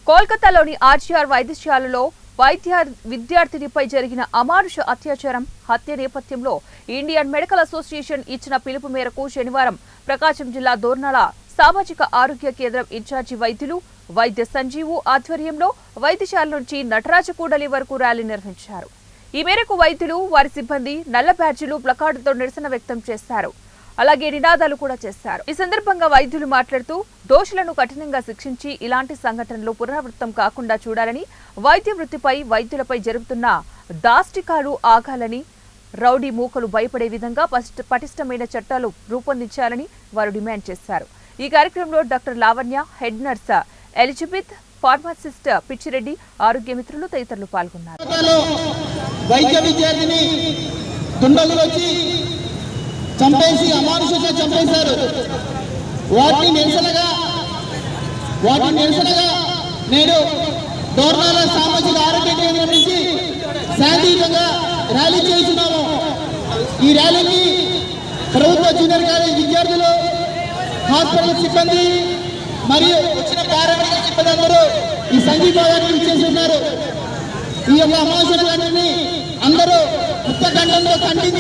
కోల్కతాలోని ఆర్జీఆర్ వైద్యశాలలో విద్యార్థినిపై జరిగిన అమానుష అత్యాచారం హత్య నేపథ్యంలో ఇండియన్ మెడికల్ అసోసియేషన్ ఇచ్చిన పిలుపు మేరకు శనివారం ప్రకాశం జిల్లా దోర్నాల సామాజిక ఆరోగ్య కేంద్రం ఇన్ఛార్జి వైద్యులు వైద్య సంజీవు ఆధ్వర్యంలో వైద్యశాల నుంచి నటరాజకూడలి వరకు ర్యాలీ నిర్వహించారు। ఈ మేరకు వైద్యులు వారి సిబ్బంది నల్ల బ్యాడ్జీలు ప్లకార్డుతో నిరసన వ్యక్తం చేశారు। అలాగే నినాదాలు కూడా చేశారు। ఈ సందర్భంగా వైద్యులు మాట్లాడుతూ దోషులను కఠినంగా శిక్షించి ఇలాంటి సంఘటనలు పునరావృతం కాకుండా చూడాలని, వైద్య వృత్తిపై వైద్యులపై జరుగుతున్న దాష్టికాలు ఆగాలని, రౌడీ మూకలు భయపడే విధంగా పటిష్టమైన చట్టాలు రూపొందించాలని వారు డిమాండ్ చేశారు। ఈ కార్యక్రమంలో doctor Lavanya, head nurse Elizabeth, pharmacist Pichireddy, ఆరోగ్య మిత్రులు తదితరులు పాల్గొన్నారు। వైద్య విద్యార్థిని దుండగులు వచ్చి చంపేసి అమానుషంగా చంపేశారు। వాటిని నిరసనగా నేను దోర్నాల సామాజిక ఆరోగ్య కేంద్రం నుంచి శాంతియుతంగా ర్యాలీ చేస్తున్నాము। ఈ ర్యాలీకి ప్రభుత్వ జూనియర్ కాలేజ్ విద్యార్థులు, హాస్పిటల్ సిబ్బంది మరియు వచ్చిన పారామెడికల్ సిబ్బంది అందరూ ఈ సంఘీభావాన్ని ఇచ్చేస్తున్నారు। ఈ యొక్క అమానుషాన్ని అందరూ ముక్త ఖండంలో ఖండించి